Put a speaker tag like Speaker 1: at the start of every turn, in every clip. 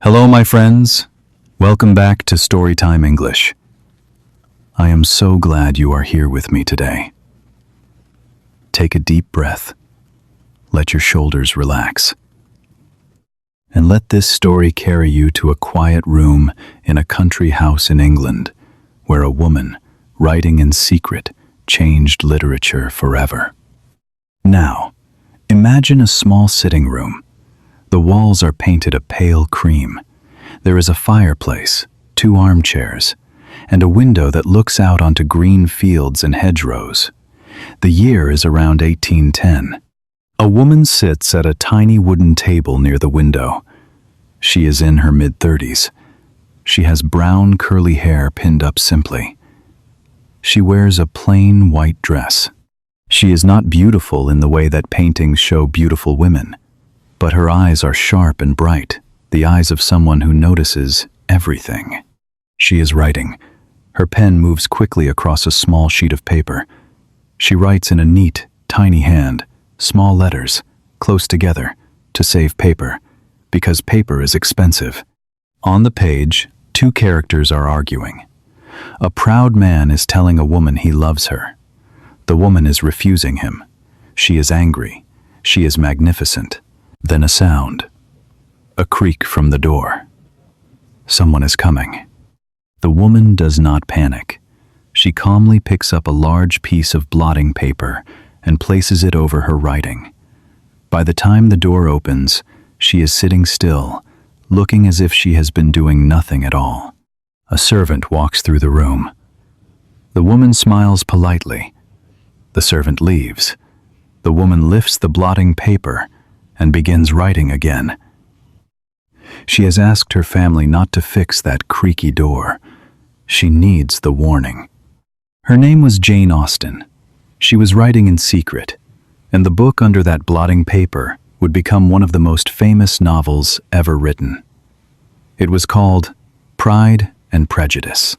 Speaker 1: Hello, my friends. Welcome back to Storytime English. I am so glad you are here with me today. Take a deep breath. Let your shoulders relax. And let this story carry you to a quiet room in a country house in England, where a woman, writing in secret, changed literature forever. Now, imagine a small sitting room. The walls are painted a pale cream. There is a fireplace, 2 armchairs, and a window that looks out onto green fields and hedgerows. The year is around 1810. A woman sits at a tiny wooden table near the window. She is in her mid-30s. She has brown curly hair pinned up simply. She wears a plain white dress. She is not beautiful in the way that paintings show beautiful women. But her eyes are sharp and bright, the eyes of someone who notices everything. She is writing. Her pen moves quickly across a small sheet of paper. She writes in a neat, tiny hand, small letters, close together, to save paper, because paper is expensive. On the page, 2 characters are arguing. A proud man is telling a woman he loves her. The woman is refusing him. She is angry. She is magnificent. Then a sound. A creak from the door. Someone is coming. The woman does not panic. She calmly picks up a large piece of blotting paper and places it over her writing. By the time the door opens, she is sitting still, looking as if she has been doing nothing at all. A servant walks through the room. The woman smiles politely. The servant leaves. The woman lifts the blotting paper and begins writing again. She has asked her family not to fix that creaky door. She needs the warning. Her name was Jane Austen. She was writing in secret, and the book under that blotting paper would become one of the most famous novels ever written. It was called Pride and Prejudice.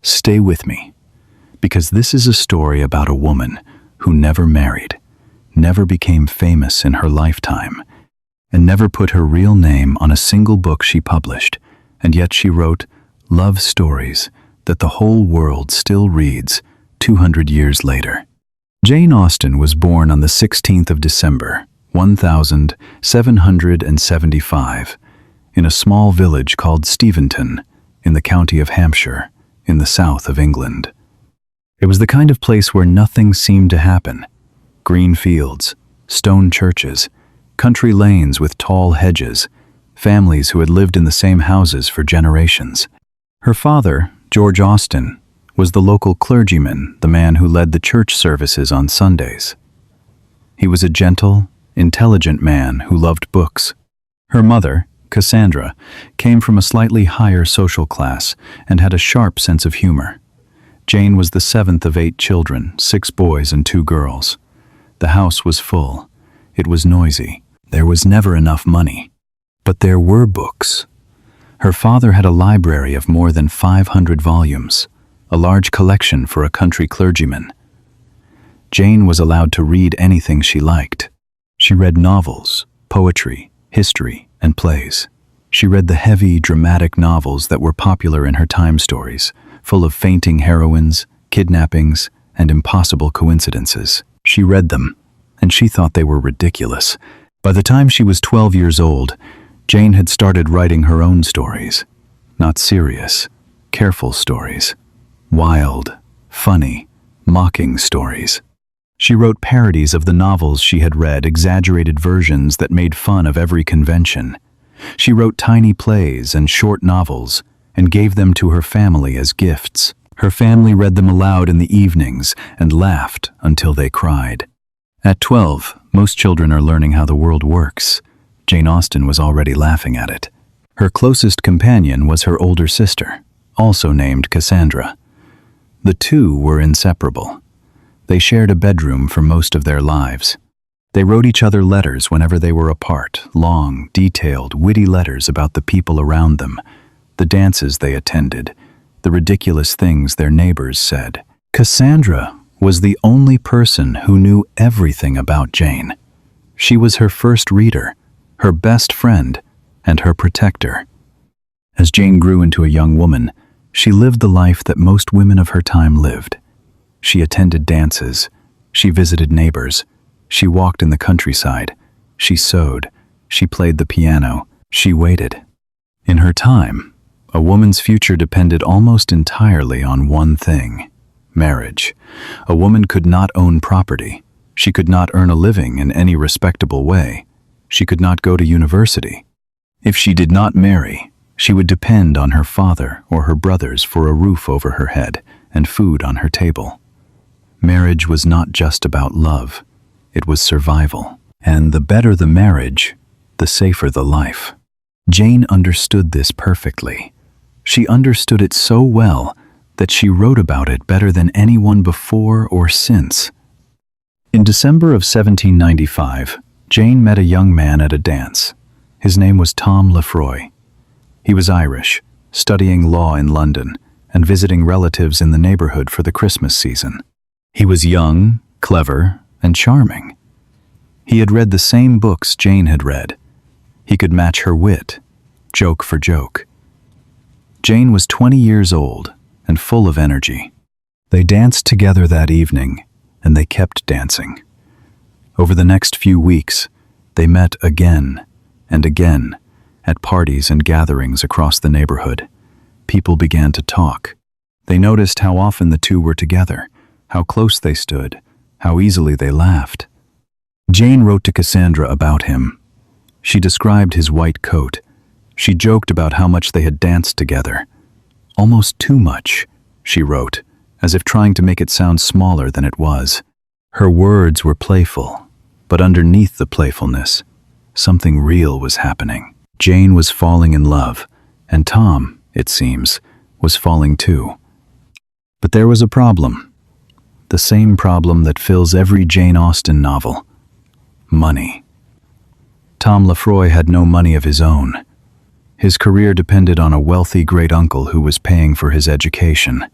Speaker 1: Stay with me, because this is a story about a woman who never married, never became famous in her lifetime, and never put her real name on a single book she published, and yet she wrote love stories that the whole world still reads 200 years later. Jane Austen was born on the 16th of December, 1775, in a small village called Steventon, in the county of Hampshire, in the south of England. It was the kind of place where nothing seemed to happen. Green fields, stone churches, country lanes with tall hedges, families who had lived in the same houses for generations. Her father, George Austen, was the local clergyman, the man who led the church services on Sundays. He was a gentle, intelligent man who loved books. Her mother, Cassandra, came from a slightly higher social class and had a sharp sense of humor. Jane was the 7th of 8 children, 6 boys and 2 girls. The house was full. It was noisy. There was never enough money. But there were books. Her father had a library of more than 500 volumes, a large collection for a country clergyman. Jane was allowed to read anything she liked. She read novels, poetry, history, and plays. She read the heavy, dramatic novels that were popular in her time stories, full of fainting heroines, kidnappings, and impossible coincidences. She read them, and she thought they were ridiculous. By the time she was 12 years old, Jane had started writing her own stories. Not serious, careful stories. Wild, funny, mocking stories. She wrote parodies of the novels she had read, exaggerated versions that made fun of every convention. She wrote tiny plays and short novels and gave them to her family as gifts. Her family read them aloud in the evenings and laughed until they cried. At 12, most children are learning how the world works. Jane Austen was already laughing at it. Her closest companion was her older sister, also named Cassandra. The two were inseparable. They shared a bedroom for most of their lives. They wrote each other letters whenever they were apart, long, detailed, witty letters about the people around them, the dances they attended, the ridiculous things their neighbors said. Cassandra was the only person who knew everything about Jane. She was her first reader, her best friend, and her protector. As Jane grew into a young woman, she lived the life that most women of her time lived. She attended dances, she visited neighbors, she walked in the countryside, she sewed, she played the piano, she waited. In her time, a woman's future depended almost entirely on one thing: marriage. A woman could not own property. She could not earn a living in any respectable way. She could not go to university. If she did not marry, she would depend on her father or her brothers for a roof over her head and food on her table. Marriage was not just about love. It was survival. And the better the marriage, the safer the life. Jane understood this perfectly. She understood it so well that she wrote about it better than anyone before or since. In December of 1795, Jane met a young man at a dance. His name was Tom Lefroy. He was Irish, studying law in London and visiting relatives in the neighborhood for the Christmas season. He was young, clever, and charming. He had read the same books Jane had read. He could match her wit, joke for joke. Jane was 20 years old and full of energy. They danced together that evening, and they kept dancing. Over the next few weeks, they met again and again at parties and gatherings across the neighborhood. People began to talk. They noticed how often the two were together, how close they stood, how easily they laughed. Jane wrote to Cassandra about him. She described his white coat. She joked about how much they had danced together. Almost too much, she wrote, as if trying to make it sound smaller than it was. Her words were playful, but underneath the playfulness, something real was happening. Jane was falling in love, and Tom, it seems, was falling too. But there was a problem. The same problem that fills every Jane Austen novel: money. Tom Lefroy had no money of his own. His career depended on a wealthy great-uncle who was paying for his education.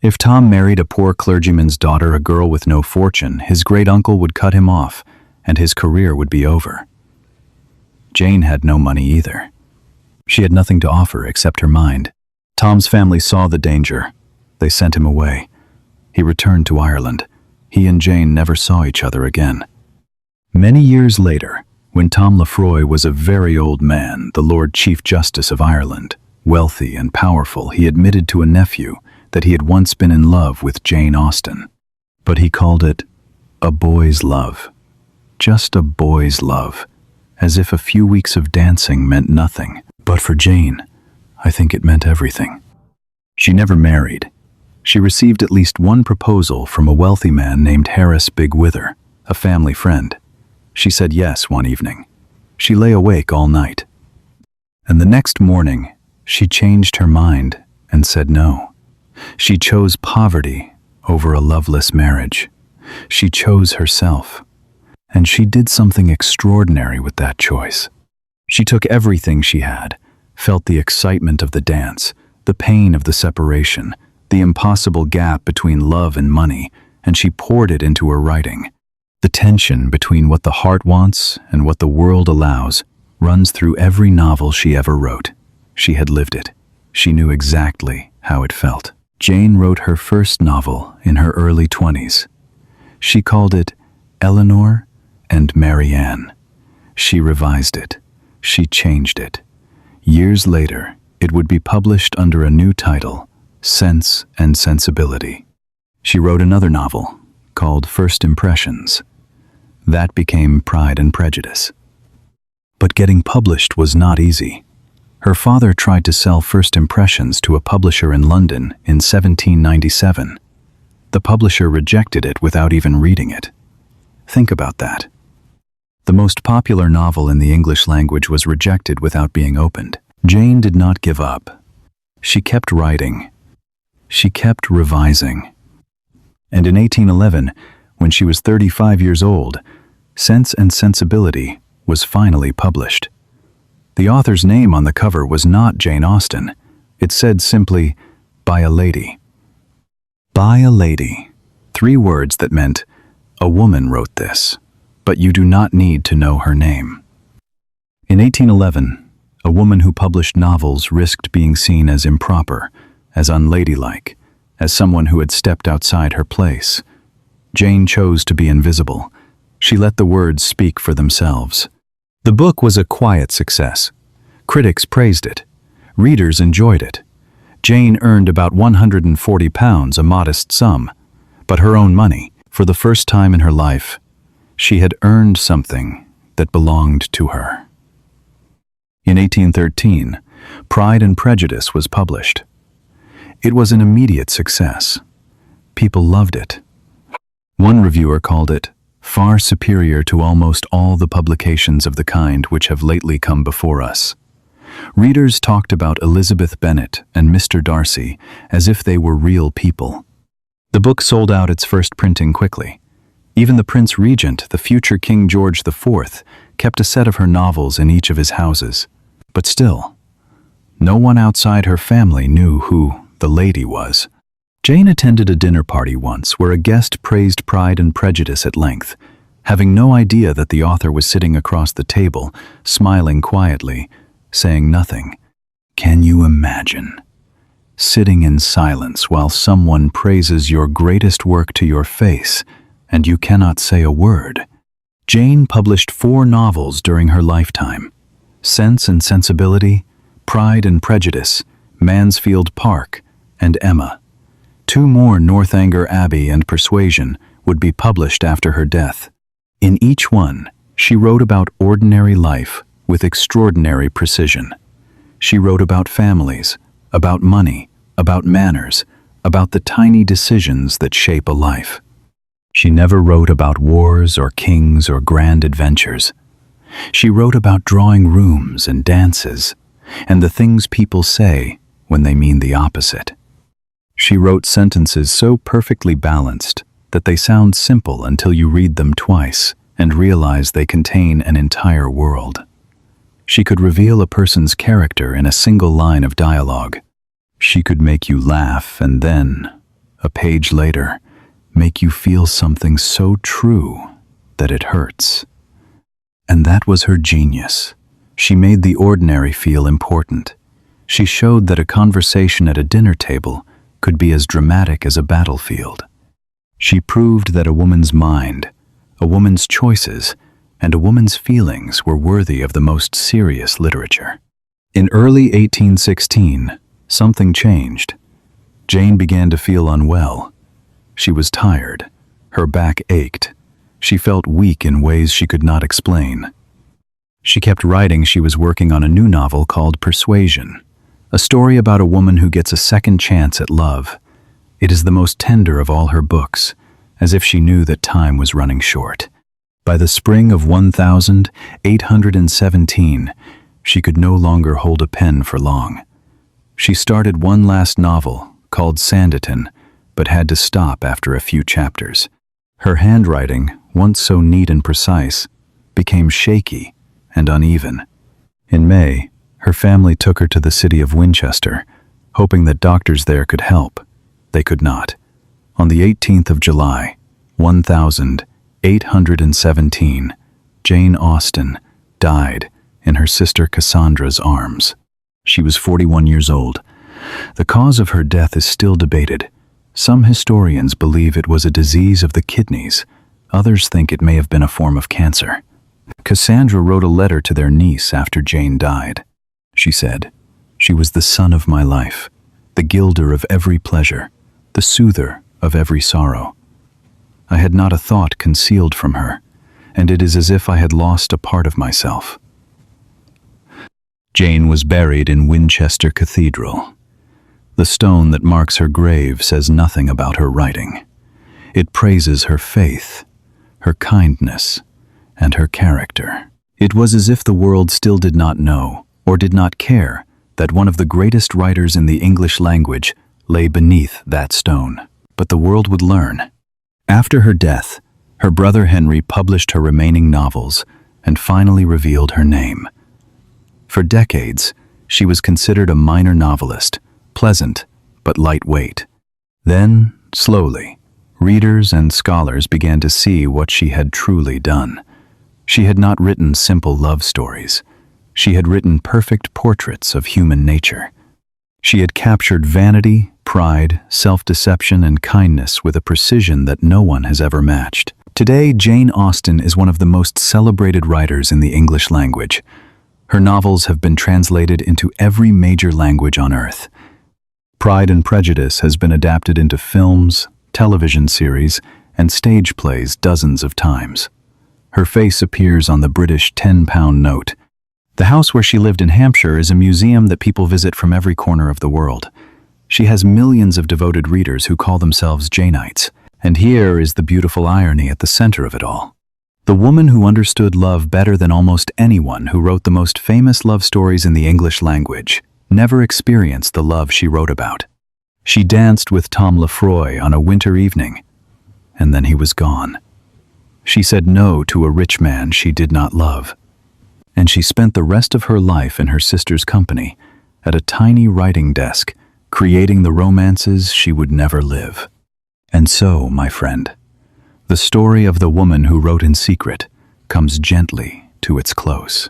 Speaker 1: If Tom married a poor clergyman's daughter, a girl with no fortune, his great-uncle would cut him off, and his career would be over. Jane had no money either. She had nothing to offer except her mind. Tom's family saw the danger. They sent him away. He returned to Ireland. He and Jane never saw each other again. Many years later, when Tom Lefroy was a very old man, the Lord Chief Justice of Ireland, wealthy and powerful, he admitted to a nephew that he had once been in love with Jane Austen. But he called it a boy's love. Just a boy's love, as if a few weeks of dancing meant nothing. But for Jane, I think it meant everything. She never married. She received at least one proposal from a wealthy man named Harris Bigwither, a family friend. She said yes one evening. She lay awake all night. And the next morning, she changed her mind and said no. She chose poverty over a loveless marriage. She chose herself. And she did something extraordinary with that choice. She took everything she had, felt the excitement of the dance, the pain of the separation, the impossible gap between love and money, and she poured it into her writing. The tension between what the heart wants and what the world allows runs through every novel she ever wrote. She had lived it. She knew exactly how it felt. Jane wrote her first novel in her early 20s. She called it Eleanor and Marianne. She revised it. She changed it. Years later, it would be published under a new title, Sense and Sensibility. She wrote another novel called First Impressions. That became Pride and Prejudice. But getting published was not easy. Her father tried to sell First Impressions to a publisher in London in 1797. The publisher rejected it without even reading it. Think about that. The most popular novel in the English language was rejected without being opened. Jane did not give up. She kept writing. She kept revising. And in 1811, when she was 35 years old, Sense and Sensibility was finally published. The author's name on the cover was not Jane Austen. It said simply, "By a Lady." By a Lady. 3 words that meant, a woman wrote this, but you do not need to know her name. In 1811, A woman who published novels risked being seen as improper, as unladylike, as someone who had stepped outside her place. Jane chose to be invisible. She let the words speak for themselves. The book was a quiet success. Critics praised it. Readers enjoyed it. Jane earned about £140, a modest sum, but her own money. For the first time in her life, she had earned something that belonged to her. In 1813, Pride and Prejudice was published. It was an immediate success. People loved it. One reviewer called it far superior to almost all the publications of the kind which have lately come before us. Readers talked about Elizabeth Bennet and Mr. Darcy as if they were real people. The book sold out its first printing quickly. Even the Prince Regent, the future King George IV, kept a set of her novels in each of his houses. But still, no one outside her family knew who the lady was. Jane attended a dinner party once where a guest praised Pride and Prejudice at length, having no idea that the author was sitting across the table, smiling quietly, saying nothing. Can you imagine? Sitting in silence while someone praises your greatest work to your face, and you cannot say a word. Jane published 4 novels during her lifetime: Sense and Sensibility, Pride and Prejudice, Mansfield Park, and Emma. 2 more, Northanger Abbey and Persuasion, would be published after her death. In each one, she wrote about ordinary life with extraordinary precision. She wrote about families, about money, about manners, about the tiny decisions that shape a life. She never wrote about wars or kings or grand adventures. She wrote about drawing rooms and dances, and the things people say when they mean the opposite. She wrote sentences so perfectly balanced that they sound simple until you read them twice and realize they contain an entire world. She could reveal a person's character in a single line of dialogue. She could make you laugh and then, a page later, make you feel something so true that it hurts. And that was her genius. She made the ordinary feel important. She showed that a conversation at a dinner table could be as dramatic as a battlefield. She proved that a woman's mind, a woman's choices, and a woman's feelings were worthy of the most serious literature. In early 1816, something changed. Jane began to feel unwell. She was tired. Her back ached. She felt weak in ways she could not explain. She kept writing. She was working on a new novel called Persuasion, a story about a woman who gets a second chance at love. It is the most tender of all her books, as if she knew that time was running short. By the spring of 1817, she could no longer hold a pen for long. She started one last novel, called Sanditon, but had to stop after a few chapters. Her handwriting, once so neat and precise, became shaky and uneven. In May, her family took her to the city of Winchester, hoping that doctors there could help. They could not. On the 18th of July, 1817, Jane Austen died in her sister Cassandra's arms. She was 41 years old. The cause of her death is still debated. Some historians believe it was a disease of the kidneys. Others think it may have been a form of cancer. Cassandra wrote a letter to their niece after Jane died. She said, "She was the sun of my life, the gilder of every pleasure, the soother of every sorrow. I had not a thought concealed from her, and it is as if I had lost a part of myself." Jane was buried in Winchester Cathedral. The stone that marks her grave says nothing about her writing. It praises her faith, her kindness, and her character. It was as if the world still did not know, or did not care, that one of the greatest writers in the English language lay beneath that stone. But the world would learn. After her death, her brother Henry published her remaining novels and finally revealed her name. For decades, she was considered a minor novelist, pleasant but lightweight. Then, slowly, readers and scholars began to see what she had truly done. She had not written simple love stories. She had written perfect portraits of human nature. She had captured vanity, pride, self-deception, and kindness with a precision that no one has ever matched. Today, Jane Austen is one of the most celebrated writers in the English language. Her novels have been translated into every major language on earth. Pride and Prejudice has been adapted into films, television series, and stage plays dozens of times. Her face appears on the British 10-pound note. The house where she lived in Hampshire is a museum that people visit from every corner of the world. She has millions of devoted readers who call themselves Janeites. And here is the beautiful irony at the center of it all. The woman who understood love better than almost anyone who wrote the most famous love stories in the English language never experienced the love she wrote about. She danced with Tom Lefroy on a winter evening, and then he was gone. She said no to a rich man she did not love. And she spent the rest of her life in her sister's company, at a tiny writing desk, creating the romances she would never live. And so, my friend, the story of the woman who wrote in secret comes gently to its close.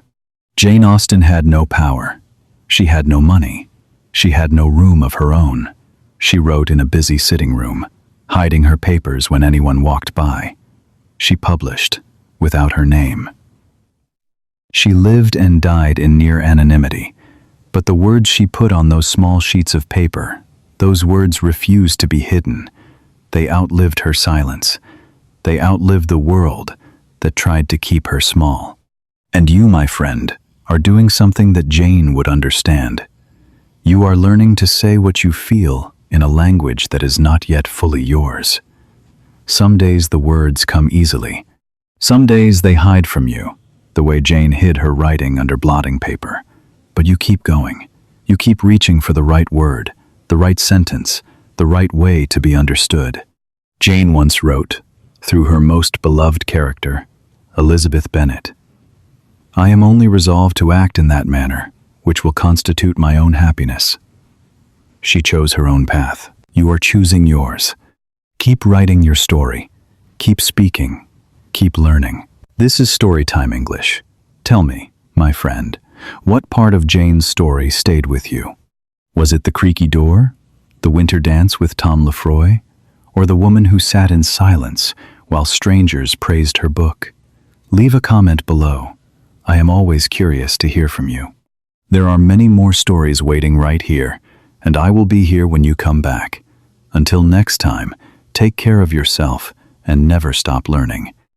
Speaker 1: Jane Austen had no power. She had no money. She had no room of her own. She wrote in a busy sitting room, hiding her papers when anyone walked by. She published without her name. She lived and died in near anonymity, but the words she put on those small sheets of paper, those words refused to be hidden. They outlived her silence. They outlived the world that tried to keep her small. And you, my friend, are doing something that Jane would understand. You are learning to say what you feel in a language that is not yet fully yours. Some days the words come easily. Some days they hide from you, the way Jane hid her writing under blotting paper. But you keep going. You keep reaching for the right word, the right sentence, the right way to be understood. Jane once wrote, through her most beloved character, Elizabeth Bennet, "I am only resolved to act in that manner, which will constitute my own happiness." She chose her own path. You are choosing yours. Keep writing your story. Keep speaking. Keep learning. This is Storytime English. Tell me, my friend, what part of Jane's story stayed with you? Was it the creaky door, the winter dance with Tom Lefroy, or the woman who sat in silence while strangers praised her book? Leave a comment below. I am always curious to hear from you. There are many more stories waiting right here, and I will be here when you come back. Until next time, take care of yourself and never stop learning.